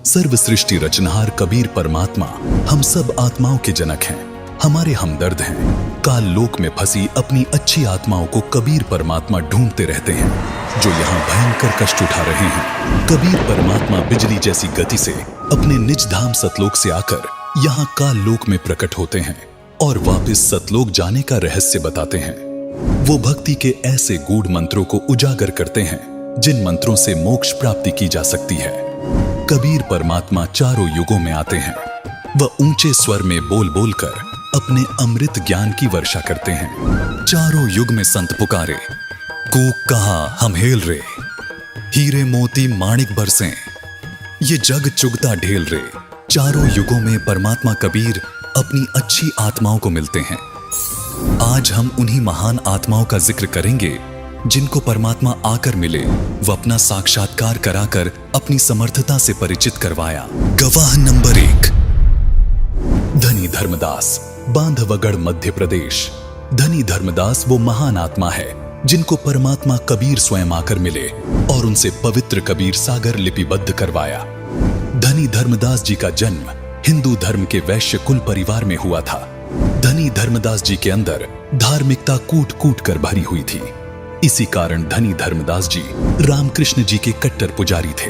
सर्व सृष्टि रचनहार कबीर परमात्मा हम सब आत्माओं के जनक हैं, हमारे हमदर्द हैं। काल लोक में फंसी अपनी अच्छी आत्माओं को कबीर परमात्मा ढूंढते रहते हैं, जो यहाँ भयंकर कष्ट उठा रहे हैं। कबीर परमात्मा बिजली जैसी गति से अपने निज धाम सतलोक से आकर यहाँ काल लोक में प्रकट होते हैं और वापस सतलोक जाने का रहस्य बताते हैं। वो भक्ति के ऐसे गूढ़ मंत्रों को उजागर करते हैं जिन मंत्रों से मोक्ष प्राप्ति की जा सकती है। कबीर परमात्मा चारों युगों में आते हैं। वह ऊंचे स्वर में बोल बोल कर अपने अमृत ज्ञान की वर्षा करते हैं। चारों युग में संत पुकारे, कूक कहा हम हेल रे, हीरे मोती माणिक बरसे, ये जग चुगता ढेल रे। चारों युगों में परमात्मा कबीर अपनी अच्छी आत्माओं को मिलते हैं। आज हम उन्हीं महान आत्माओं का जिक्र करेंगे जिनको परमात्मा आकर मिले, वह अपना साक्षात्कार कराकर अपनी समर्थता से परिचित करवाया। गवाह नंबर 1, धनी धर्मदास, बांधवगढ़ मध्य प्रदेश। धनी धर्मदास वो महान आत्मा है जिनको परमात्मा कबीर स्वयं आकर मिले और उनसे पवित्र कबीर सागर लिपिबद्ध करवाया। धनी धर्मदास जी का जन्म हिंदू धर्म के वैश्य कुल परिवार में हुआ था। धनी धर्मदास जी के अंदर धार्मिकता कूट कूट कर भरी हुई थी। इसी कारण धनी धर्मदास जी रामकृष्ण जी के कट्टर पुजारी थे।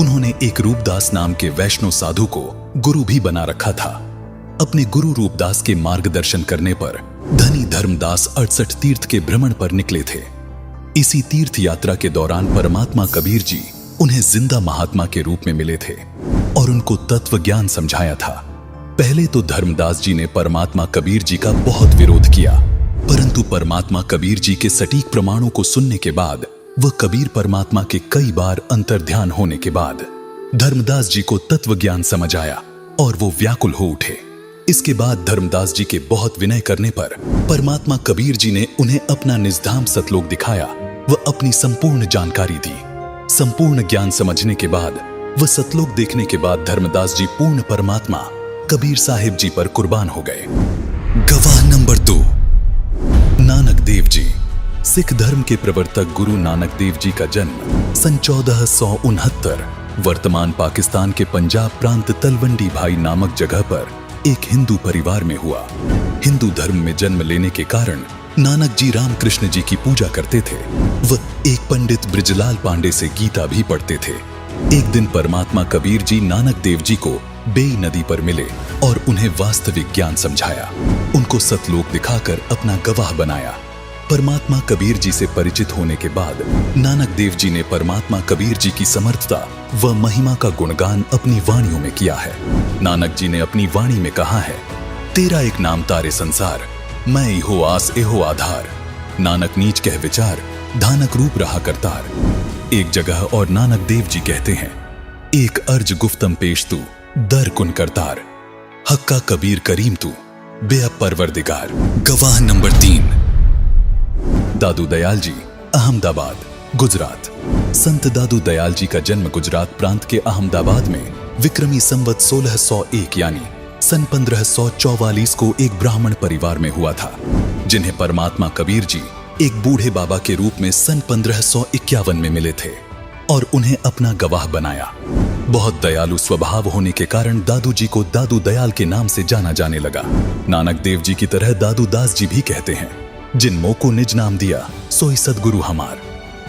उन्होंने एक रूपदास नाम के वैष्णव साधु को गुरु भी बना रखा था। अपने गुरु रूपदास के मार्गदर्शन करने पर धनी धर्मदास 68 तीर्थ के भ्रमण पर निकले थे। इसी तीर्थ यात्रा के दौरान परमात्मा कबीर जी उन्हें जिंदा महात्मा के रूप में मिले थे और उनको तत्व ज्ञान समझाया था। पहले तो धर्मदास जी ने परमात्मा कबीर जी का बहुत विरोध किया, परंतु परमात्मा कबीर जी के सटीक प्रमाणों को सुनने के बाद वह कबीर परमात्मा के कई बार अंतर्ध्यान होने के बाद धर्मदास जी को तत्व ज्ञान समझ आया और वो व्याकुल हो उठे। इसके बाद धर्मदास जी के बहुत विनय करने पर परमात्मा कबीर जी ने उन्हें अपना निजधाम सतलोक दिखाया। वह अपनी संपूर्ण जानकारी दी। संपूर्ण ज्ञान समझने के बाद वह सतलोक देखने के बाद धर्मदास जी पूर्ण परमात्मा कबीर साहिब जी पर कुर्बान हो गए। गवाह नंबर 2, नानक देव जी। सिख धर्म के प्रवर्तक गुरु नानक देव जी का जन्म सन 1469 वर्तमान पाकिस्तान के पंजाब प्रांत तलवंडी भाई नामक जगह पर एक हिंदू परिवार में हुआ। हिंदू धर्म में जन्म लेने के कारण नानक जी रामकृष्ण जी की पूजा करते थे। वह एक पंडित ब्रिजलाल पांडे से गीता भी पढ़ते थे। एक दिन परमात्मा कबीर जी नानक देव जी को बेई नदी पर मिले और उन्हें वास्तविक ज्ञान समझाया। उनको सतलोक दिखाकर अपना गवाह बनाया। परमात्मा कबीर जी से परिचित होने के बाद नानक देव जी ने परमात्मा कबीर जी की समर्थता व महिमा का गुणगान अपनी वाणियों में किया है। नानक जी ने अपनी वाणी में कहा है, तेरा एक नाम तारे संसार, मैं इहो आस एहो आधार। नानक नीच कह विचार, धानक रूप रहा करतार। एक जगह और नानक देव जी कहते हैं, एक अर्ज गुफ्तम पेश तू, दर कुन करतार। हक्का कबीर करीम तू, बेअब परवरदिगार। गवाह नंबर 3, दादू दयाल जी, अहमदाबाद, गुजरात। संत दादू दयाल जी का जन्म गुजरात प्रांत के अहमदाबाद में विक्रमी संवत 1601 यानी सन 1544 को एक ब्राह्मण परिवार में हुआ था, जिन्हें परमात्मा कबीर जी एक बूढ़े बाबा के रूप में सन 1551 में मिले थे और उन्हें अपना गवाह बनाया। बहुत दयालु स्वभाव होने के कारण दादू जी को दादू दयाल के नाम से जाना जाने लगा। नानक देव जी की तरह दादू दास जी भी कहते हैं, जिन मोह को निज नाम दिया सोई सदगुरु हमार।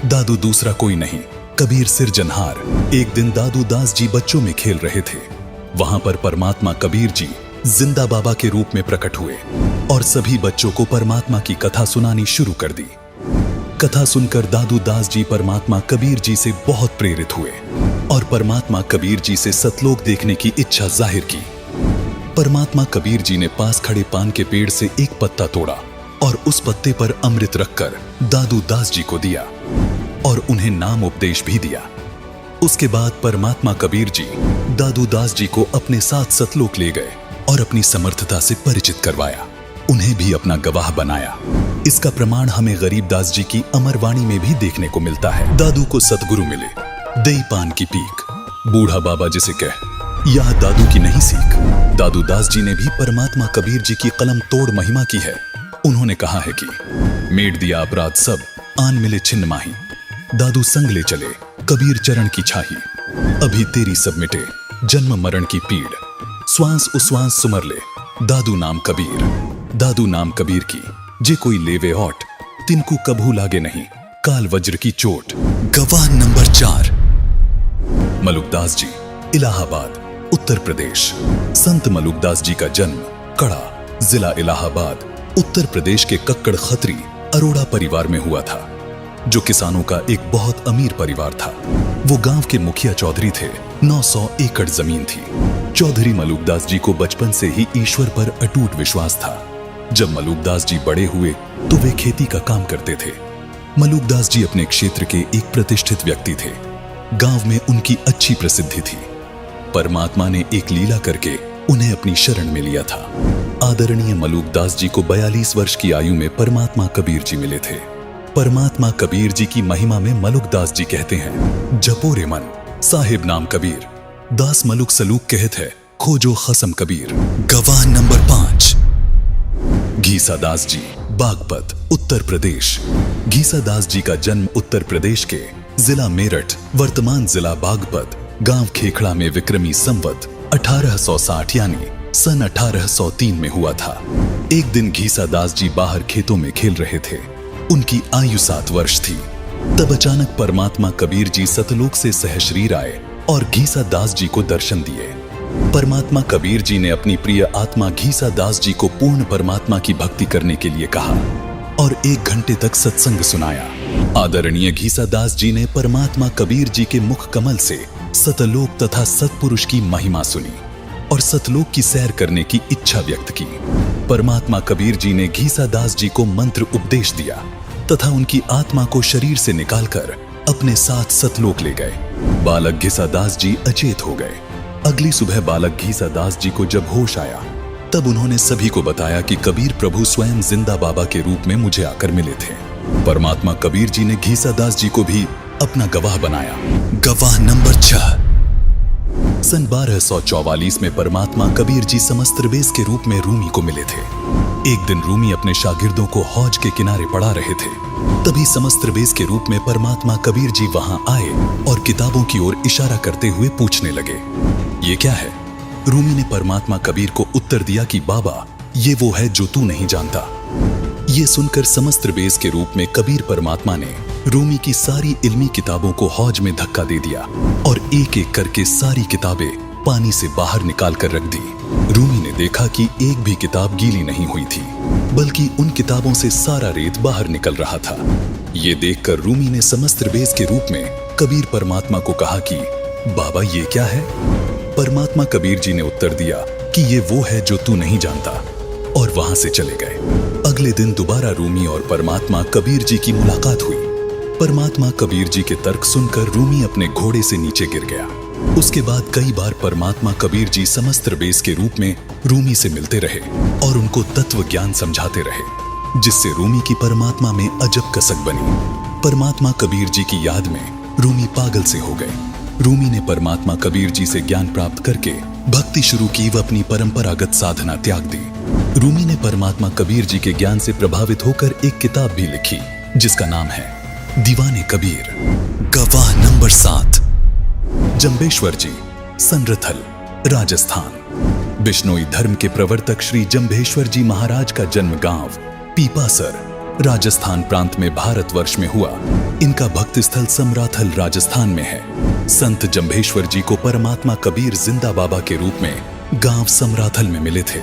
दादू दूसरा कोई नहीं, कबीर सिरजनहार। एक दिन दादू दास जी बच्चों में खेल रहे थे। वहां पर परमात्मा कबीर जी जिंदा बाबा के रूप में प्रकट हुए और सभी बच्चों को परमात्मा की कथा सुनानी शुरू कर दी। कथा सुनकर दादू दास जी परमात्मा कबीर जी से बहुत प्रेरित हुए और परमात्मा कबीर जी से सतलोक देखने की इच्छा जाहिर की। परमात्मा कबीर जी ने पास खड़े पान के पेड़ से एक पत्ता तोड़ा और उस पत्ते पर अमृत रखकर दादू दास जी को दिया और उन्हें नाम उपदेश भी दिया। उसके बाद परमात्मा कबीर जी दादू दास जी को अपने साथ सतलोक ले गए और अपनी समर्थता से परिचित करवाया। उन्हें भी अपना गवाह बनाया। इसका प्रमाण हमें गरीबदास जी की अमर वाणी में भी देखने को मिलता है। दादू को सतगुरु मिले, दई पान की पीक, बूढ़ा बाबा जिसे कह, यह दादू की नहीं सीख। दादू दास जी ने भी परमात्मा कबीर जी की कलम तोड़ महिमा की है। उन्होंने कहा है कि मेट दिया अपराध सब, आन मिले छिन्न माही। दादू संग ले चले, कबीर चरण की छाही। अभी तेरी सब मिटे जन्म मरण की पीड़, श्वास उश्वास सुमर ले दादू नाम कबीर। दादू नाम कबीर की जे कोई लेवे ओट, तिनको कभू लागे नहीं काल वज्र की चोट। गवाह नंबर 4, मलुकदास जी, इलाहाबाद, उत्तर प्रदेश। संत मलुकदास जी का जन्म कड़ा, जिला इलाहाबाद, उत्तर प्रदेश के कक्कड़ खत्री अरोड़ा परिवार में हुआ था, जो किसानों का एक बहुत अमीर परिवार था। वो गांव के मुखिया चौधरी थे। 900 एकड़ जमीन थी। चौधरी मलुकदास जी को बचपन से ही ईश्वर पर अटूट विश्वास था। जब मलुकदास जी बड़े हुए तो वे खेती का काम करते थे। मलुकदास जी अपने क्षेत्र के एक प्रतिष्ठित व्यक्ति थे। गांव में उनकी अच्छी प्रसिद्धि थी। परमात्मा ने एक लीला करके उन्हें अपनी शरण में लिया था। आदरणीय मलुकदास जी को 42 वर्ष की आयु में परमात्मा कबीर जी मिले थे। परमात्मा कबीर जी की महिमा में मलुकदास जी कहते हैं, जपो रे मन साहिब नाम कबीर, दास मलुक सलूक कहत है खोजो खसम कबीर। गवाह नंबर 5, घीसादास जी, बागपत, उत्तर प्रदेश। घीसादास जी का जन्म उत्तर प्रदेश के जिला मेरठ, वर्तमान जिला बागपत, गांव खेखड़ा में विक्रमी संवत 1860 यानी सन 1803 में हुआ था। एक दिन घीसादास जी बाहर खेतों में खेल रहे थे। उनकी आयु 7 वर्ष थी। तब अचानक परमात्मा कबीर जी सतलोक से सहशरीर आए और घीसादास जी को दर्शन दिए। परमात्मा कबीर जी ने अपनी प्रिय आत्मा घीसादास जी को पूर्ण परमात्मा की भक्ति करने के लिए कहा और 1 घंटे तक सत्संग सुनाया। आदरणीय घीसादास जी ने परमात्मा कबीर जी के मुख कमल से सतलोक तथा सतपुरुष की महिमा सुनी और सतलोक की सैर करने की इच्छा व्यक्त की। परमात्मा कबीर जी ने घीसादास जी को मंत्र उपदेश दिया तथा उनकी आत्मा को शरीर से निकालकर अपने साथ सतलोक ले गए। बालक घीसादास जी अचेत हो गए। अगली सुबह बालक घीसादास जी को जब होश आया तब उन्होंने सभी को बताया कि कबीर प्रभु स्वयं जिंदा बाबा के रूप में मुझे आकर मिले थे। परमात्मा कबीर जी ने घीसादास जी को भी अपना गवाह बनाया। गवाह नंबर 6, सन 1244 में परमात्मा कबीर जी समस्त्रबेस के रूप में रूमी को मिले थे। एक दिन रूमी अपने शागिर्दों को हौज के किनारे पढ़ा रहे थे। तभी समस्त्रबेस के रूप में परमात्मा कबीर जी वहां आए और किताबों की ओर इशारा करते हुए पूछने लगे, ये क्या है? रूमी ने परमात्मा कबीर को उत्तर दिया कि बाबा, ये वो है जो तू नहीं जानता। ये सुनकर समस्त्रबेस के रूप में कबीर परमात्मा ने रूमी की सारी इल्मी किताबों को हौज में धक्का दे दिया और एक एक करके सारी किताबें पानी से बाहर निकाल कर रख दी। रूमी ने देखा कि एक भी किताब गीली नहीं हुई थी, बल्कि उन किताबों से सारा रेत बाहर निकल रहा था। ये देखकर रूमी ने समस्त्रबेस के रूप में कबीर परमात्मा को कहा कि बाबा, ये क्या है? परमात्मा कबीर जी ने उत्तर दिया कि ये वो है जो तू नहीं जानता, और वहां से चले गए। अगले दिन दोबारा रूमी और परमात्मा कबीर जी की मुलाकात हुई। परमात्मा कबीर जी के तर्क सुनकर रूमी अपने घोड़े से नीचे गिर गया। उसके बाद कई बार परमात्मा कबीर जी समस्त्रबेस के रूप में रूमी से मिलते रहे और उनको तत्व ज्ञान समझाते रहे, जिससे रूमी की परमात्मा में अजब कसक बनी। परमात्मा कबीर जी की याद में रूमी पागल से हो गए। रूमी ने परमात्मा कबीर जी से ज्ञान प्राप्त करके भक्ति शुरू की व अपनी परंपरागत साधना त्याग दी। रूमी ने परमात्मा कबीर जी के ज्ञान से प्रभावित होकर एक किताब भी लिखी, जिसका नाम है दीवाने कबीर। गवाह नंबर 7, जंबेश्वर जी, संरथल, राजस्थान। बिश्नोई धर्म के प्रवर्तक श्री जंबेश्वर जी महाराज का जन्म गांव पीपासर, राजस्थान प्रांत में भारतवर्ष में हुआ। इनका भक्त स्थल समराथल राजस्थान में है। संत जंबेश्वर जी को परमात्मा कबीर जिंदा बाबा के रूप में गांव समराथल में मिले थे।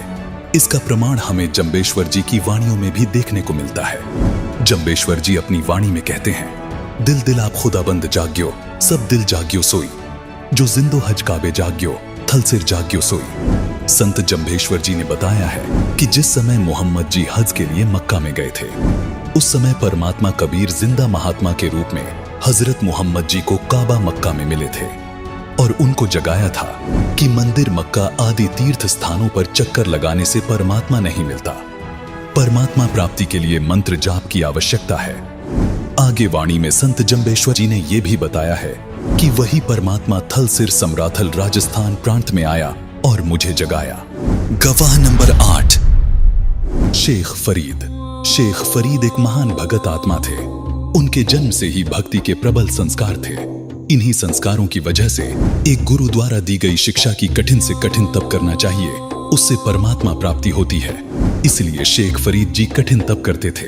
इसका प्रमाण हमें जंबेश्वर जी की वाणियों में भी देखने को मिलता है। जंबेश्वर जी अपनी वाणी में कहते हैं, दिल दिल आप खुदाबंद जाग्यो, सब दिल जाग्यो सोई, जो जिंदो हज काबे जाग्यो, थल सिर जाग्यो सोई। संत जंबेश्वर जी ने बताया है कि जिस समय मोहम्मद जी हज के लिए मक्का में गए थे, उस समय परमात्मा कबीर जिंदा महात्मा के रूप में हजरत मोहम्मद जी को काबा मक्का में मिले थे और उनको जगाया था कि मंदिर मक्का आदि तीर्थ स्थानों पर चक्कर लगाने से परमात्मा नहीं मिलता। परमात्मा प्राप्ति के लिए मंत्र जाप की आवश्यकता है। आगे वाणी में संत जंबेश्वर जी ने यह भी बताया है कि वही परमात्मा थल सिर समराथल राजस्थान प्रांत में आया और मुझे जगाया। गवाह नंबर 8, शेख फरीद। शेख फरीद एक महान भगत आत्मा थे। उनके जन्म से ही भक्ति के प्रबल संस्कार थे। इन्हीं संस्कारों की वजह से एक गुरु द्वारा दी गई शिक्षा की कठिन से कठिन तप करना चाहिए, उससे परमात्मा प्राप्ति होती है। इसलिए शेख फरीद जी कठिन तप करते थे।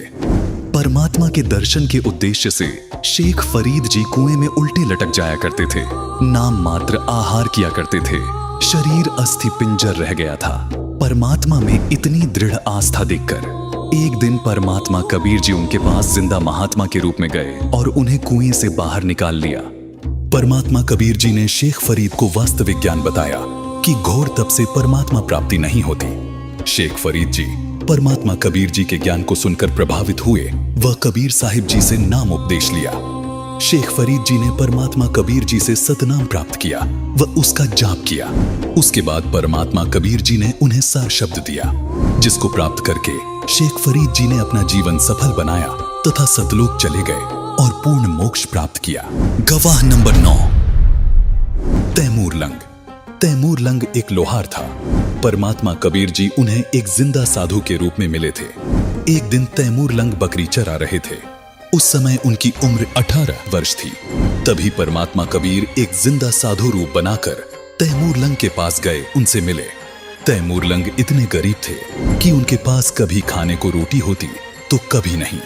परमात्मा के दर्शन के उद्देश्य से शेख फरीद जी कुएं में उल्टे लटक जाया करते थे। नाम मात्र आहार किया करते थे। शरीर अस्थि पिंजर रह गया था। परमात्मा में इतनी दृढ़ आस्था देखकर एक दिन परमात्मा कबीर जी उनके पास जिंदा महात्मा के रूप में गए और उन्हें कुएं से बाहर निकाल लिया। परमात्मा कबीर जी ने शेख फरीद को वास्तविक ज्ञान बताया कि घोर तप से परमात्मा प्राप्ति नहीं होती। शेख फरीद जी परमात्मा कबीर जी के ज्ञान को सुनकर प्रभावित हुए। वह कबीर साहिब जी से नाम उपदेश लिया। शेख फरीद जी ने परमात्मा कबीर जी से सतनाम प्राप्त किया व उसका जाप किया। उसके बाद परमात्मा कबीर जी ने उन्हें सार शब्द दिया, जिसको प्राप्त करके शेख फरीद जी ने अपना जीवन सफल बनाया तथा सतलोक चले गए और पूर्ण मोक्ष प्राप्त किया। गवाह number 9, Timur Lang. Timur Lang एक लोहार था। परमात्मा कबीर जी उन्हें एक जिंदा साधु के रूप में मिले थे। एक दिन तैमूर लंग बकरी चरा रहे थे। उस समय उनकी उम्र 18 वर्ष थी। तभी परमात्मा कबीर एक जिंदा साधु रूप बनाकर तैमूर लंग के पास गए, उनसे मिले। तैमूर लंग इतने गरीब थे कि उनके पास कभी खाने को रोटी होती तो कभी नहीं।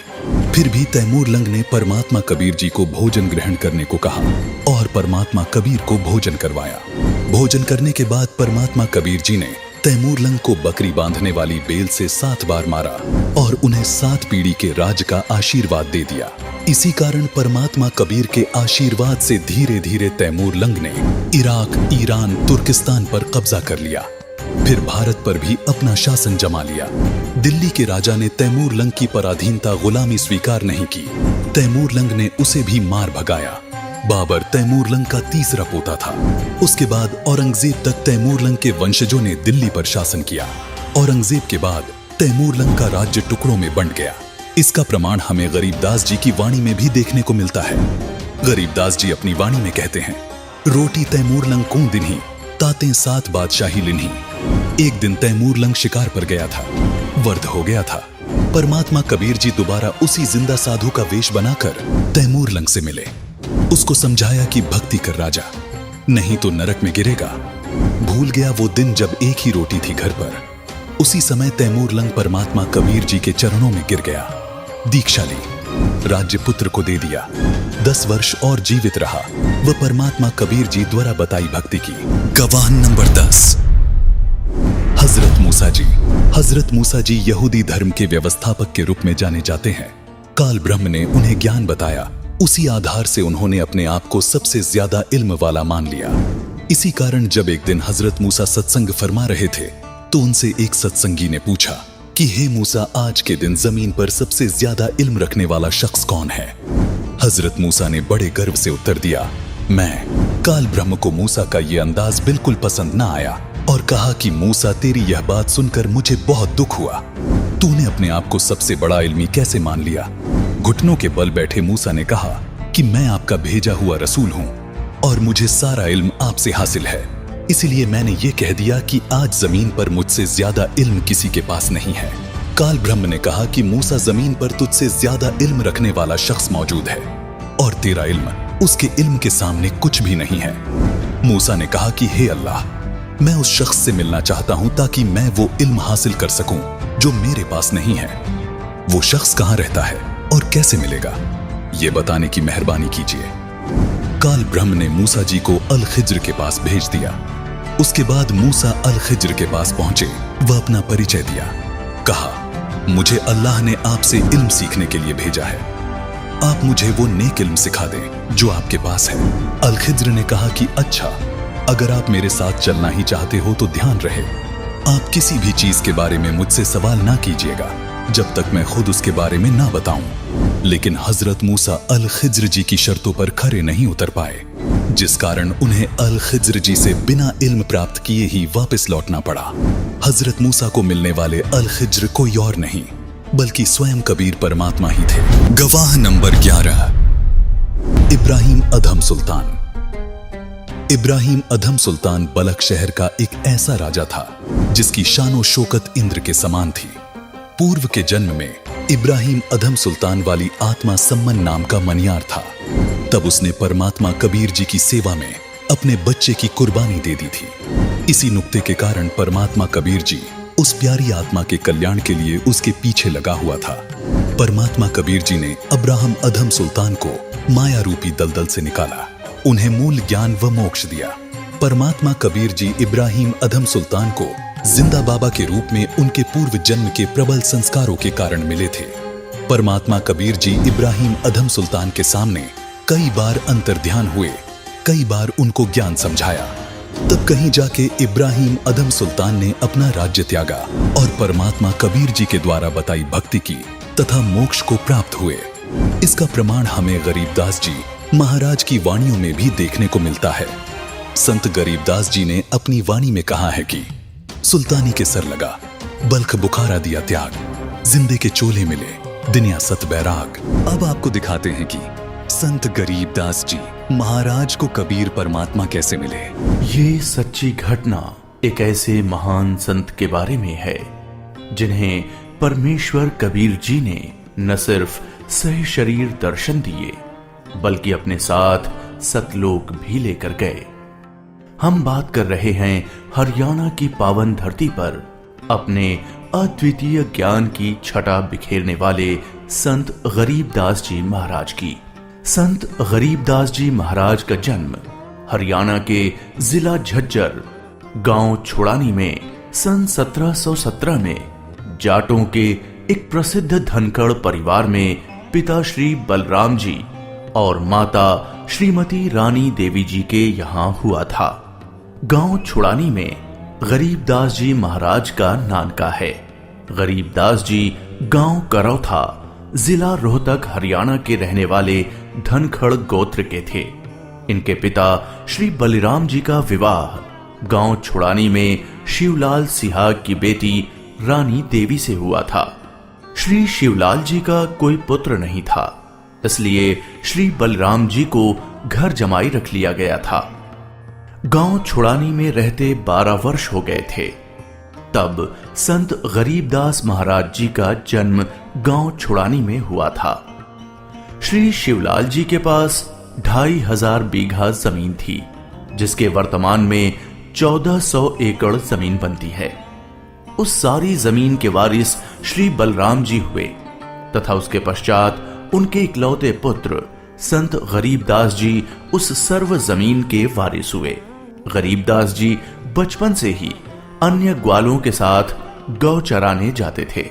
फिर भी तैमूर लंग ने परमात्मा कबीर जी को भोजन ग्रहण करने को कहा और परमात्मा कबीर को भोजन करवाया। भोजन करने के बाद परमात्मा कबीर जी ने तैमूर लंग को बकरी बांधने वाली बेल से 7 बार मारा और उन्हें 7 पीढ़ी के राज का आशीर्वाद दे दिया। इसी कारण परमात्मा कबीर के आशीर्वाद से धीरे धीरे तैमूर लंग ने इराक, ईरान, तुर्किस्तान पर कब्जा कर लिया। फिर भारत पर भी अपना शासन जमा लिया। दिल्ली के राजा ने तैमूर लंग की पराधीनता, गुलामी स्वीकार नहीं की। तैमूर लंग ने उसे भी मार भगाया। बाबर तैमूर लंग का तीसरा पोता था। उसके बाद औरंगजेब तक तैमूर लंग के वंशजों ने दिल्ली पर शासन किया। औरंगजेब के बाद तैमूर लंग का राज्य टुकड़ों में बंट गया। इसका प्रमाण हमें गरीबदास जी की वाणी में भी देखने को मिलता है। गरीबदास जी अपनी वाणी में कहते हैं, रोटी तैमूर लंग को दिन्ही, ताते 7 बादशाही लिन्ही। एक दिन तैमूर लंग शिकार पर गया था। वर्द हो गया था। परमात्मा कबीर जी दोबारा उसी जिंदा साधु का वेश बनाकर तैमूर लंग से मिले। उसको समझाया कि भक्ति कर राजा, नहीं तो नरक में गिरेगा। भूल गया वो दिन जब एक ही रोटी थी घर पर। उसी समय तैमूर लंग परमात्मा कबीर जी के चरणों में गिर गया। दीक्षा ली, राज्य पुत्र को दे दिया। 10 वर्ष और जीवित रहा। वह परमात्मा कबीर जी द्वारा बताई भक्ति की। गवाह नंबर 10, हजरत मूसा जी। हजरत मूसा जी यहूदी धर्म के व्यवस्थापक के रूप में जाने जाते हैं। काल ब्रह्म ने उन्हें ज्ञान बताया। उसी आधार से उन्होंने अपने आप को सबसे ज्यादा इल्म वाला मान लिया। इसी कारण जब एक दिन हजरत मूसा सत्संग फरमा रहे थे तो उनसे एक सत्संगी ने पूछा कि हे मूसा, आज के दिन जमीन पर सबसे ज्यादा इल्म रखने वाला शख्स कौन है? हजरत मूसा ने बड़े गर्व से उत्तर दिया, मैं। काल ब्रह्म को मूसा का ये अंदाज बिल्कुल पसंद न आया और कहा कि मूसा, तेरी यह बात सुनकर मुझे बहुत दुख हुआ। तूने अपने आप को सबसे बड़ा इल्मी कैसे मान लिया? घुटनों के बल बैठे मूसा ने कहा कि मैं आपका भेजा हुआ रसूल हूं और मुझे सारा इल्म आपसे हासिल है। इसलिए मैंने ये कह दिया कि आज जमीन पर मुझसे ज्यादा इल्म किसी के पास नहीं है। काल ब्रह्म ने कहा कि मूसा, जमीन पर तुझसे ज्यादा इल्म रखने वाला शख्स मौजूद है और तेरा इल्म उसके इल्म के सामने कुछ भी नहीं है। मूसा ने कहा कि हे अल्लाह, मैं उस शख्स से मिलना चाहता हूं ताकि मैं वो इल्म हासिल कर सकूं जो मेरे पास नहीं है। वो शख्स कहां रहता है और कैसे मिलेगा, ये बताने की मेहरबानी कीजिए। काल ब्रह्म ने मूसा जी को अल खिज्र के पास भेज दिया। उसके बाद मूसा अल खिज्र के पास पहुंचे। वह अपना परिचय दिया। कहा, मुझे अल्लाह ने आपसे इल्म सीखने के लिए भेजा है। आप मुझे वो नेक इल्म सिखा दें जो आपके पास है। अल खिज्र ने कहा कि अच्छा, अगर आप मेरे साथ चलना ही चाहते हो तो ध्यान रहे, आप किसी भी चीज के बारे में मुझसे सवाल ना कीजिएगा जब तक मैं खुद उसके बारे में ना बताऊं। लेकिन हजरत मूसा अल खिज्र जी की शर्तों पर खरे नहीं उतर पाए, जिस कारण उन्हें अल खिज्र जी से बिना इल्म प्राप्त किए ही वापस लौटना पड़ा। हजरत मूसा को मिलने वाले अल खिज्र कोई और नहीं बल्कि स्वयं कबीर परमात्मा ही थे। गवाह नंबर 11, इब्राहिम अधम सुल्तान। इब्राहिम अधम सुल्तान बलख शहर का एक ऐसा राजा था जिसकी शानो शौकत इंद्र के समान थी। पूर्व के जन्म में इब्राहिम अधम सुल्तान वाली आत्मा सम्मन नाम का मनियार था। तब उसने परमात्मा कबीर जी की सेवा में अपने बच्चे की कुर्बानी दे दी थी। इसी नुक्ते के कारण परमात्मा कबीर जी उस प्यारी आत्मा के कल्याण के लिए उसके पीछे लगा हुआ था। परमात्मा कबीर जी ने अब्राहम अधम सुल्तान को माया रूपी दलदल से निकाला, उन्हें मूल ज्ञान व मोक्ष दिया। परमात्मा कबीर जी इब्राहिम अधम सुल्तान को जिंदा बाबा के रूप में उनके पूर्व जन्म के प्रबल संस्कारों के कारण मिले थे। परमात्मा कबीर जी इब्राहिम अधम सुल्तान के सामने कई बार अंतर्ध्यान हुए, कई बार उनको ज्ञान समझाया। तब कहीं जाके इब्राहिम अधम सुल्तान ने अपना राज्य त्यागा और परमात्मा कबीर जी के द्वारा बताई भक्ति की तथा मोक्ष को प्राप्त हुए। इसका प्रमाण हमें गरीबदास जी महाराज की वाणियों में भी देखने को मिलता है। संत गरीबदास जी ने अपनी वाणी में कहा है कि सुल्तानी के सर लगा, बल्ख बुखारा दिया त्याग, जिंदे के चोले मिले, दुनिया सत बैराग। अब आपको दिखाते हैं कि संत गरीबदास जी महाराज को कबीर परमात्मा कैसे मिले। ये सच्ची घटना एक ऐसे महान संत के बारे में है जिन्हें परमेश्वर कबीर जी ने न सिर्फ सह शरीर दर्शन दिए बल्कि अपने साथ सतलोक भी लेकर गए। हम बात कर रहे हैं हरियाणा की पावन धरती पर अपने अद्वितीय ज्ञान की छटा बिखेरने वाले संत गरीबदास जी महाराज की। संत गरीबदास जी महाराज का जन्म हरियाणा के जिला झज्जर गांव छुड़ानी में सन 1717 में जाटों के एक प्रसिद्ध धनखड़ परिवार में पिता श्री बलराम जी और माता श्रीमती रानी देवी जी के यहाँ हुआ था। गांव छुड़ानी में गरीबदास जी महाराज का नानका है। गरीबदास जी गांव करौथा जिला रोहतक हरियाणा के रहने वाले धनखड़ गोत्र के थे। इनके पिता श्री बलिराम जी का विवाह गांव छुड़ानी में शिवलाल सिहाग की बेटी रानी देवी से हुआ था। श्री शिवलाल जी का कोई पुत्र नहीं था, इसलिए श्री बलराम जी को घर जमाई रख लिया गया था। गांव छुड़ानी में रहते 12 वर्ष हो गए थे तब संत गरीबदास महाराज जी का जन्म गांव छुड़ानी में हुआ था। श्री शिवलाल जी के पास 2500 बीघा जमीन थी, जिसके वर्तमान में 1400 एकड़ जमीन बनती है। उस सारी जमीन के वारिस श्री बलराम जी हुए तथा उसके पश्चात उनके इकलौते पुत्र संत गरीबदास जी उस सर्व जमीन के वारिस हुए। गरीबदास जी बचपन से ही अन्य ग्वालों के साथ गौ चराने जाते थे।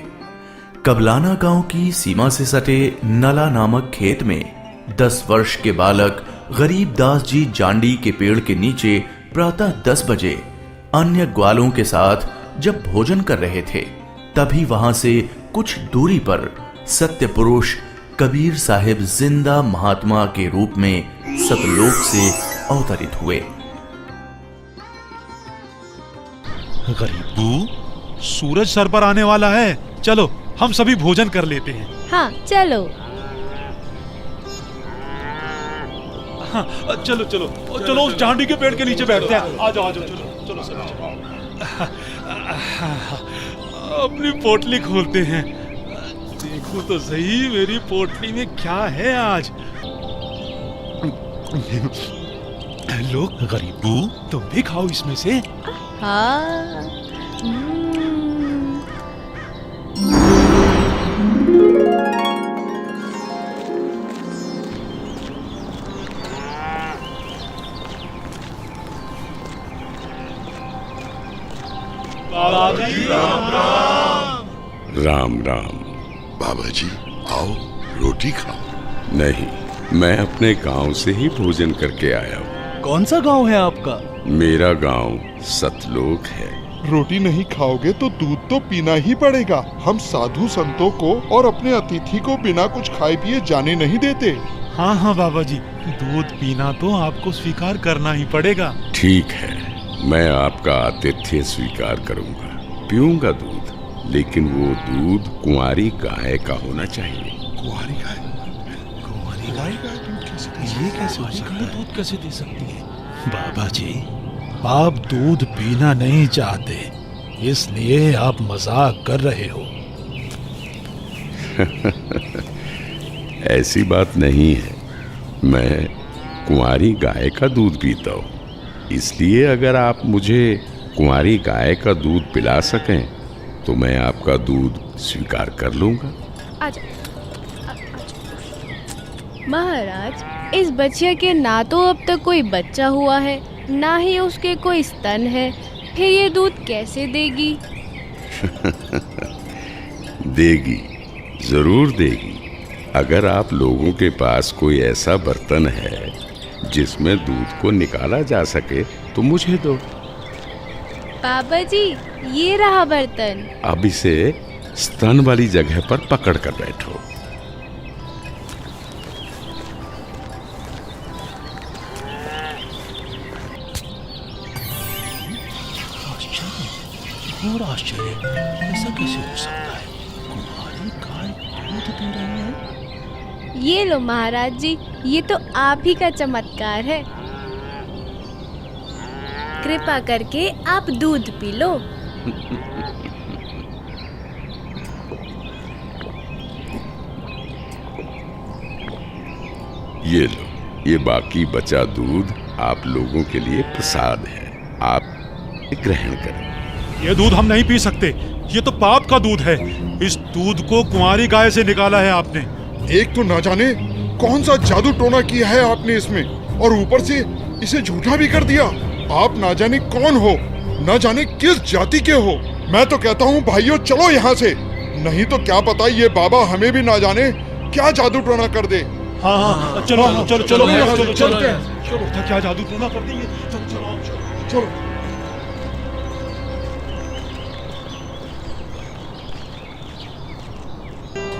कबलाना गांव की सीमा से सटे नला नामक खेत में 10 वर्ष के बालक गरीबदास जी जांडी के पेड़ के नीचे प्रातः 10 बजे अन्य ग्वालों के साथ जब भोजन कर रहे थे, तभी वहां से कुछ दूरी पर सत्य पुरुष कबीर साहिब जिंदा महात्मा के रूप में सतलोक से अवतरित हुए। गरीबू, सूरज सर पर आने वाला है, चलो हम सभी भोजन कर लेते हैं। हाँ चलो। हाँ, चलो चलो चलो उस जांडी के पेड़ के नीचे बैठते हैं। आ जाओ चलो चलो चलो। अपनी पोटली खोलते हैं, देखो तो सही मेरी पोटली में क्या है आज। लो गरीबू, तुम भी खाओ इसमें से। हाँ। बाबा जी राम राम। राम राम। बाबा जी आओ, रोटी खाओ। नहीं, मैं अपने गांव से ही भोजन करके आया हूँ। कौन सा गांव है आपका? मेरा गांव सतलोक है। रोटी नहीं खाओगे तो दूध तो पीना ही पड़ेगा। हम साधु संतों को और अपने अतिथि को बिना कुछ खाए पिए जाने नहीं देते। हाँ हाँ बाबा जी, दूध पीना तो आपको स्वीकार करना ही पड़ेगा। ठीक है, मैं आपका आतिथ्य स्वीकार करूंगा, पीऊंगा दूध, लेकिन वो दूध कुंवारी गाय का होना चाहिए। कुंवारी गाय? कुंवारी गाय? ये कैसे दूध कैसे दे सकती है? बाबा जी, आप दूध पीना नहीं चाहते, इसलिए आप मजाक कर रहे हो। ऐसी बात नहीं है, मैं कुंवारी गाय का दूध पीता हूँ, इसलिए अगर आप मुझे कुंवारी गाय का दूध पिला सकें तो मैं आपका दूध स्वीकार कर लूंगा। आजा। महाराज, इस बच्चे के ना तो अब तक कोई बच्चा हुआ है, ना ही उसके कोई स्तन है, फिर ये दूध कैसे देगी? देगी, जरूर देगी। अगर आप लोगों के पास कोई ऐसा बर्तन है जिसमें दूध को निकाला जा सके तो मुझे दो। बाबा जी, ये रहा बर्तन। अब इसे स्तन वाली जगह पर पकड़ कर बैठो। और आश्चर्य, ऐसा कैसे हो सकता है? कुंवारी गाय दूध दे रही है। ये लो महाराज जी, ये तो आप ही का चमत्कार है। कृपा करके आप दूध पी लो। ये लो, ये बाकी बचा दूध आप लोगों के लिए प्रसाद है, आप ग्रहण करें। ये दूध हम नहीं पी सकते, ये तो पाप का दूध है। इस दूध को कुंवारी गाय से निकाला है आपने। एक तो ना जाने कौन सा जादू टोना किया है आपने इसमें, और ऊपर से इसे झूठा भी कर दिया। आप ना जाने कौन हो, ना जाने किस जाति के हो। मैं तो कहता हूँ भाइयों, चलो यहाँ से, नहीं तो क्या पता ये बाबा हमें भी ना जाने क्या जादू टोना कर दे। हाँ, चलो चलो चलो चलो चलो, क्या जादू टोना कर देंगे। चलो चलो चलो।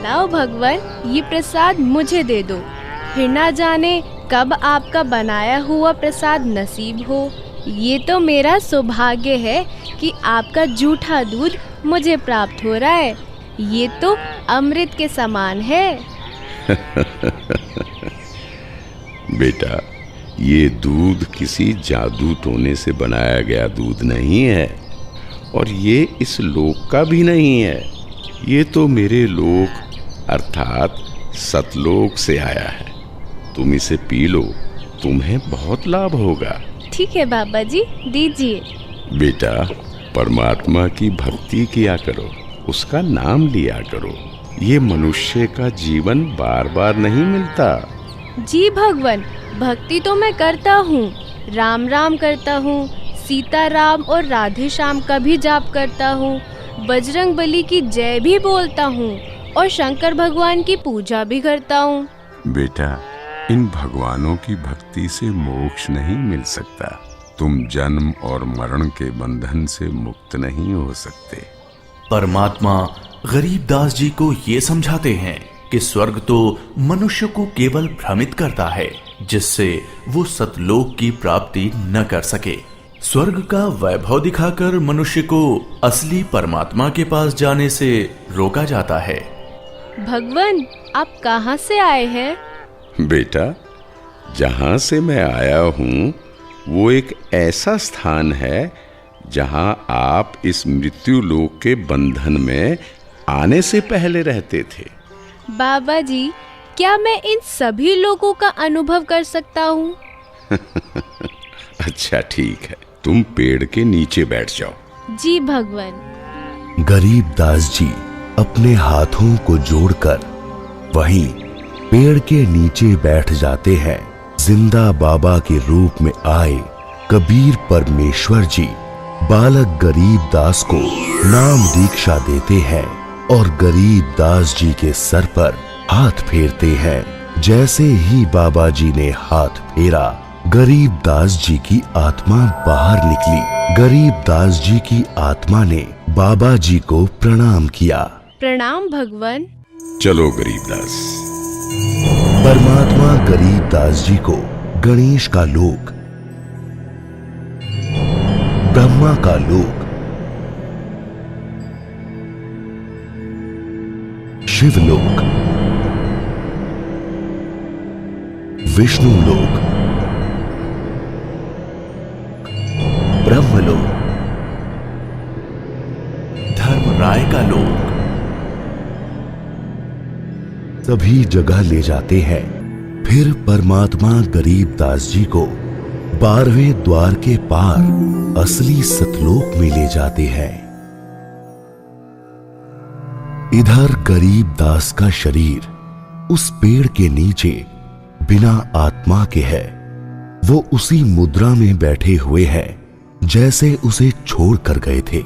लाओ भगवान, ये प्रसाद मुझे दे दो, फिर ना जाने कब आपका बनाया हुआ प्रसाद नसीब हो। ये तो मेरा सौभाग्य है कि आपका जूठा दूध मुझे प्राप्त हो रहा है। ये तो अमृत के समान है। बेटा, ये दूध किसी जादू टोने से बनाया गया दूध नहीं है, और ये इस लोक का भी नहीं है। ये तो मेरे लोक अर्थात सतलोक से आया है। तुम इसे पी लो, तुम्हें बहुत लाभ होगा। ठीक है बाबा जी, दीजिए। बेटा, परमात्मा की भक्ति किया करो, उसका नाम लिया करो। ये मनुष्य का जीवन बार बार नहीं मिलता। जी भगवान, भक्ति तो मैं करता हूँ, राम राम करता हूँ, सीता राम और राधे श्याम का भी जाप करता हूँ, बजरंग बली की जय भी बोलता हूँ, और शंकर भगवान की पूजा भी करता हूँ। बेटा, इन भगवानों की भक्ति से मोक्ष नहीं मिल सकता। तुम जन्म और मरण के बंधन से मुक्त नहीं हो सकते। परमात्मा गरीबदास जी को ये समझाते हैं कि स्वर्ग तो मनुष्य को केवल भ्रमित करता है, जिससे वो सतलोक की प्राप्ति न कर सके। स्वर्ग का वैभव दिखाकर मनुष्य को असली परमात्मा के पास जाने से रोका जाता है। भगवान, आप कहाँ से आए हैं? बेटा, जहाँ से मैं आया हूँ वो एक ऐसा स्थान है जहाँ आप इस मृत्यु लोक के बंधन में आने से पहले रहते थे। बाबा जी, क्या मैं इन सभी लोगों का अनुभव कर सकता हूँ? अच्छा ठीक है, तुम पेड़ के नीचे बैठ जाओ। जी भगवान। गरीबदास जी अपने हाथों को जोड़कर वहीं पेड़ के नीचे बैठ जाते हैं। जिंदा बाबा के रूप में आए कबीर परमेश्वर जी बालक गरीबदास को नाम दीक्षा देते हैं और गरीबदास जी के सर पर हाथ फेरते हैं। जैसे ही बाबा जी ने हाथ फेरा, गरीबदास जी की आत्मा बाहर निकली। गरीबदास जी की आत्मा ने बाबा जी को प्रणाम किया। प्रणाम भगवान। चलो गरीबदास। परमात्मा गरीबदास जी को गणेश का लोक, ब्रह्मा का लोक, शिवलोक, विष्णु लोक, ब्रह्मलोक, धर्मराय का लोक, सभी जगह ले जाते हैं। फिर परमात्मा गरीबदास जी को 12वें द्वार के पार असली सतलोक में ले जाते हैं। इधर गरीबदास का शरीर उस पेड़ के नीचे बिना आत्मा के है। वो उसी मुद्रा में बैठे हुए हैं जैसे उसे छोड़ कर गए थे।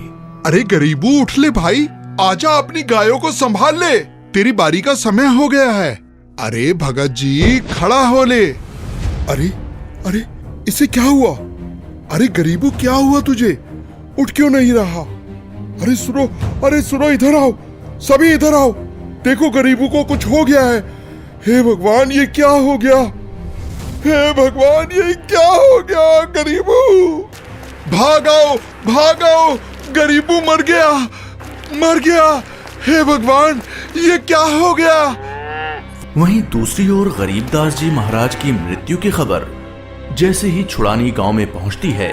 अरे गरीबू, उठ ले भाई, आजा, अपनी गायों को संभाल ले, तेरी बारी का समय हो गया है। अरे भगत जी, खड़ा हो ले। अरे अरे, इसे क्या हुआ? अरे गरीबू, क्या हुआ तुझे? उठ क्यों नहीं रहा? अरे सुनो, अरे सुनो, इधर आओ, सभी इधर आओ। देखो गरीबू को कुछ हो गया है। हे भगवान, ये क्या हो गया? हे भगवान, ये क्या हो गया? गरीबू, भागाओ भागाओ, गरीबू मर गया, मर गया। हे भगवान, ये क्या हो गया? वहीं दूसरी ओर गरीबदास जी महाराज की मृत्यु की खबर जैसे ही छुड़ानी गांव में पहुंचती है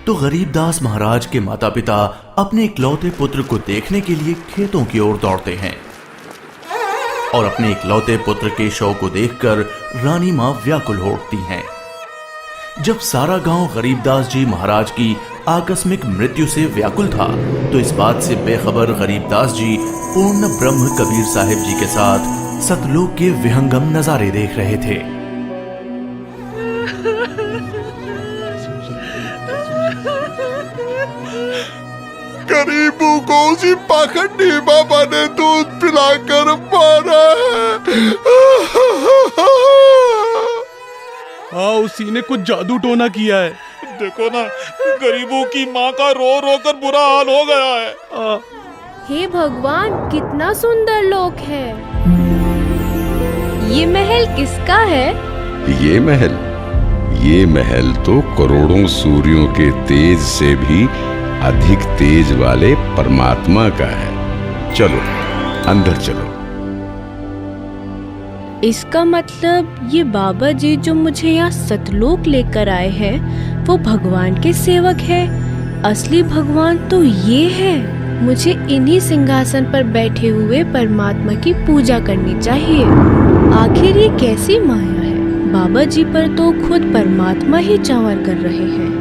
तो गरीबदास महाराज के माता पिता अपने इकलौते पुत्र को देखने के लिए खेतों की ओर दौड़ते हैं और अपने इकलौते पुत्र के शव को देखकर रानी मां व्याकुल हो उठती हैं। जब सारा गांव गरीबदास जी महाराज की आकस्मिक मृत्यु से व्याकुल था तो इस बात से बेखबर गरीबदास जी पूर्ण ब्रह्म कबीर साहिब जी के साथ सतलोक के विहंगम नजारे देख रहे थे। गरीबू को उसी पाखंडी बाबा ने दूध पिलाकर मारा है। हाँ, उसी ने कुछ जादू टोना किया है। देखो ना, गरीबों की माँ का रो रो कर बुरा हाल हो गया है। हे भगवान, कितना सुंदर लोक है। ये महल किसका है? ये महल तो करोड़ों सूर्यों के तेज से भी अधिक तेज वाले परमात्मा का है। चलो अंदर चलो। इसका मतलब ये बाबा जी जो मुझे यहाँ सतलोक लेकर आए हैं वो भगवान के सेवक है। असली भगवान तो ये है। मुझे इन्हीं सिंहासन पर बैठे हुए परमात्मा की पूजा करनी चाहिए। आखिर ये कैसी माया है? बाबा जी पर तो खुद परमात्मा ही चावर कर रहे हैं।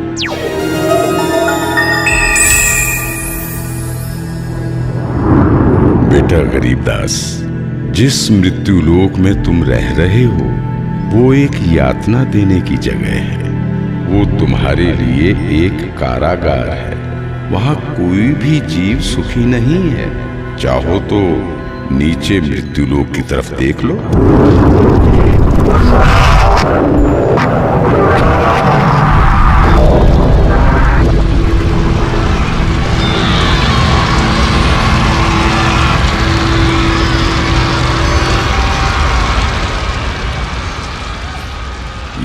बेटा गरीबदास, जिस मृत्यु लोक में तुम रह रहे हो वो एक यातना देने की जगह है। वो तुम्हारे लिए एक कारागार है। वहां कोई भी जीव सुखी नहीं है। चाहो तो नीचे मृत्यु लोक की तरफ देख लो।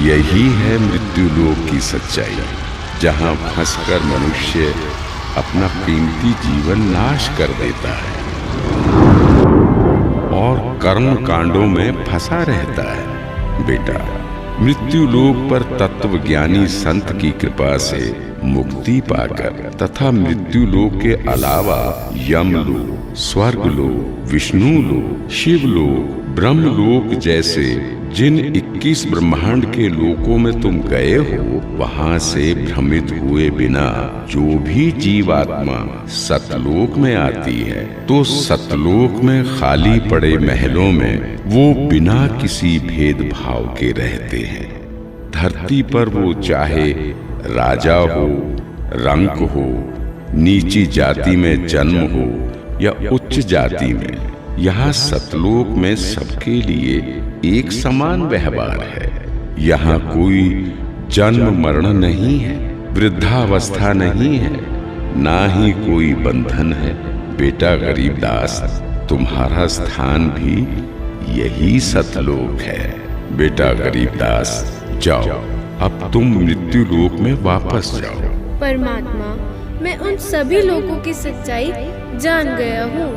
यही है मृत्यु लोक की सच्चाई, जहां फंसकर मनुष्य अपना कीमती जीवन नाश कर देता है और कर्म कांडों में फंसा रहता है। बेटा, मृत्यु लोक पर तत्वज्ञानी संत की कृपा से मुक्ति पाकर तथा मृत्यु लोक के अलावा यमलोक, स्वर्गलोक, विष्णु लोक, शिवलोक, ब्रह्मलोक जैसे जिन 21 ब्रह्मांड के लोकों में तुम गए हो, वहां से भ्रमित हुए बिना जो भी जीवात्मा सतलोक में आती है तो सतलोक में खाली पड़े महलों में वो बिना किसी भेदभाव के रहते हैं। धरती पर वो चाहे राजा हो, रंक हो, नीची जाति में जन्म हो या उच्च जाति में, यहाँ सतलोक में सबके लिए एक समान व्यवहार है। यहाँ कोई जन्म मरण नहीं है, वृद्धावस्था नहीं है, ना ही कोई बंधन है। बेटा गरीबदास, तुम्हारा स्थान भी यही सतलोक है। बेटा गरीबदास, जाओ, अब तुम मृत्यु लोक में वापस जाओ। परमात्मा, मैं उन सभी लोगों की सच्चाई जान गया हूँ।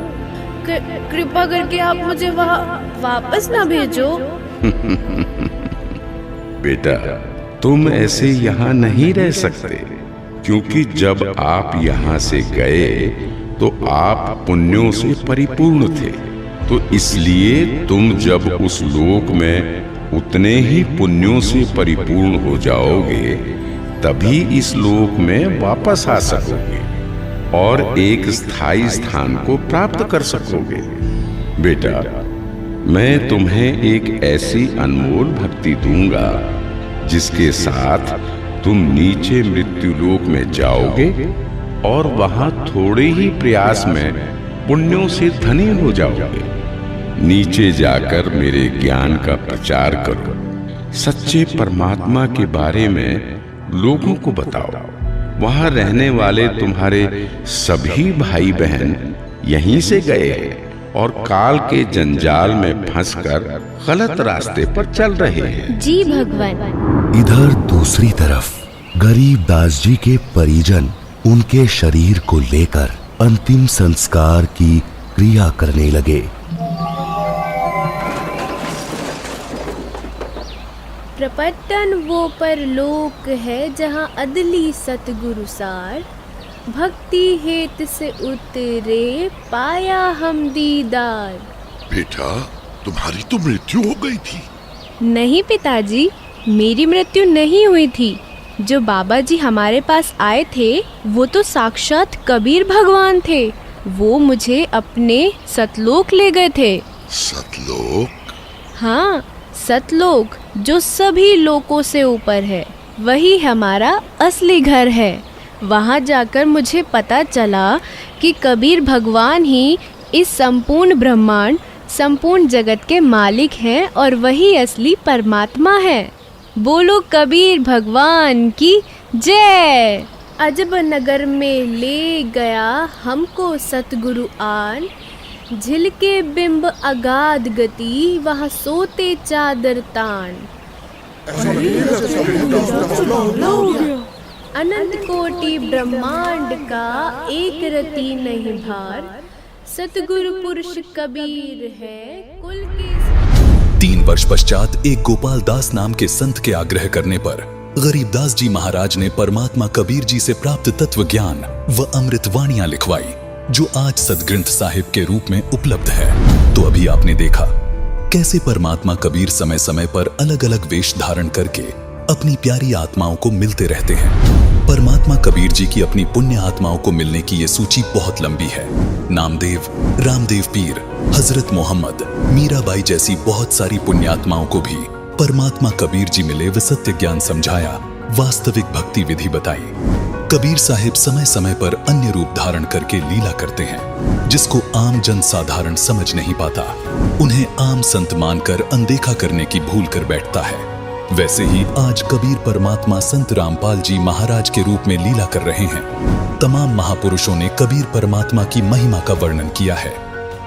कृपा करके आप मुझे वहाँ वापस ना भेजो। बेटा, तुम ऐसे यहाँ नहीं रह सकते, क्योंकि जब आप यहाँ से गए तो आप पुण्यों से परिपूर्ण थे। तो इसलिए तुम जब उस लोक में उतने ही पुण्यों से परिपूर्ण हो जाओगे, तभी इस लोक में वापस आ सकोगे और एक स्थायी स्थान को प्राप्त कर सकोगे। बेटा, मैं तुम्हें एक ऐसी अनमोल भक्ति दूंगा जिसके साथ तुम नीचे मृत्युलोक में जाओगे और वहां थोड़े ही प्रयास में पुण्यों से धनी हो जाओगे। नीचे जाकर मेरे ज्ञान का प्रचार करो, सच्चे परमात्मा के बारे में लोगों को बताओ। वहां रहने वाले तुम्हारे सभी भाई बहन यहीं से गए हैं और काल के जंजाल में फंसकर गलत रास्ते पर चल रहे हैं। जी भगवान। इधर दूसरी तरफ गरीब दास जी के परिजन उनके शरीर को लेकर अंतिम संस्कार की क्रिया करने लगे। प्रपट्टन वो परलोक है जहाँ अदली सतगुरु सार, भक्ति हेत से उतरे पाया हम दीदार। बेटा, तुम्हारी तो मृत्यु हो गई थी। नहीं पिताजी, मेरी मृत्यु नहीं हुई थी। जो बाबा जी हमारे पास आए थे वो तो साक्षात कबीर भगवान थे। वो मुझे अपने सतलोक ले गए थे। सतलोक? हाँ, सतलोक जो सभी लोकों से ऊपर है, वही हमारा असली घर है। वहाँ जाकर मुझे पता चला कि कबीर भगवान ही इस संपूर्ण ब्रह्मांड, संपूर्ण जगत के मालिक हैं और वही असली परमात्मा है। बोलो कबीर भगवान की जय। अजब नगर में ले गया हमको सतगुरु आन, झिलके बिंब अगाध गति वहाँ सोते चादर तान। अनंत कोटि ब्रह्मांड का एक रति नहीं भार, सतगुरु पुरुष कबीर है कुल के। 3 वर्ष पश्चात एक गोपाल दास नाम के संत के आग्रह करने पर गरीबदास जी महाराज ने परमात्मा कबीर जी से प्राप्त तत्व ज्ञान व अमृतवाणियां लिखवाई, जो आज सदग्रंथ साहिब के रूप में उपलब्ध है। तो अभी आपने देखा कैसे परमात्मा कबीर समय समय पर अलग अलग वेश धारण करके अपनी प्यारी आत्माओं को मिलते रहते हैं। परमात्मा कबीर जी की अपनी पुण्य आत्माओं को मिलने की ये सूची बहुत लंबी है। नामदेव, रामदेव पीर, हजरत मोहम्मद, मीराबाई जैसी बहुत सारी पुण्यात्माओं को भी परमात्मा कबीर जी मिले व सत्य ज्ञान समझाया, वास्तविक भक्ति विधि बताई। कबीर साहिब समय समय पर अन्य रूप धारण करके लीला करते हैं, जिसको आम जन साधारण समझ नहीं पाता। उन्हें आम संत मानकर अनदेखा करने की भूल कर बैठता है। वैसे ही आज कबीर परमात्मा संत रामपाल जी महाराज के रूप में लीला कर रहे हैं। तमाम महापुरुषों ने कबीर परमात्मा की महिमा का वर्णन किया है,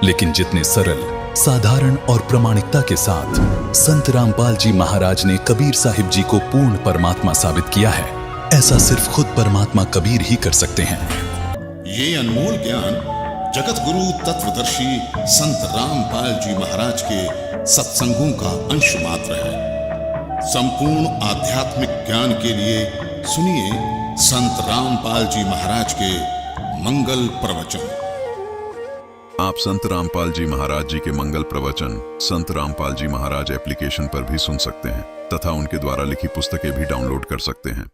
लेकिन जितने सरल, साधारण और प्रामाणिकता के साथ संत रामपाल जी महाराज ने कबीर साहिब जी को पूर्ण परमात्मा साबित किया है, ऐसा सिर्फ खुद परमात्मा कबीर ही कर सकते हैं। ये अनमोल ज्ञान जगत गुरु तत्वदर्शी संत रामपाल जी महाराज के सत्संगों का अंश मात्र है। संपूर्ण आध्यात्मिक ज्ञान के लिए सुनिए संत रामपाल जी महाराज के मंगल प्रवचन। आप संत रामपाल जी महाराज जी के मंगल प्रवचन संत रामपाल जी महाराज एप्लीकेशन पर भी सुन सकते हैं तथा उनके द्वारा लिखी पुस्तकें भी डाउनलोड कर सकते हैं।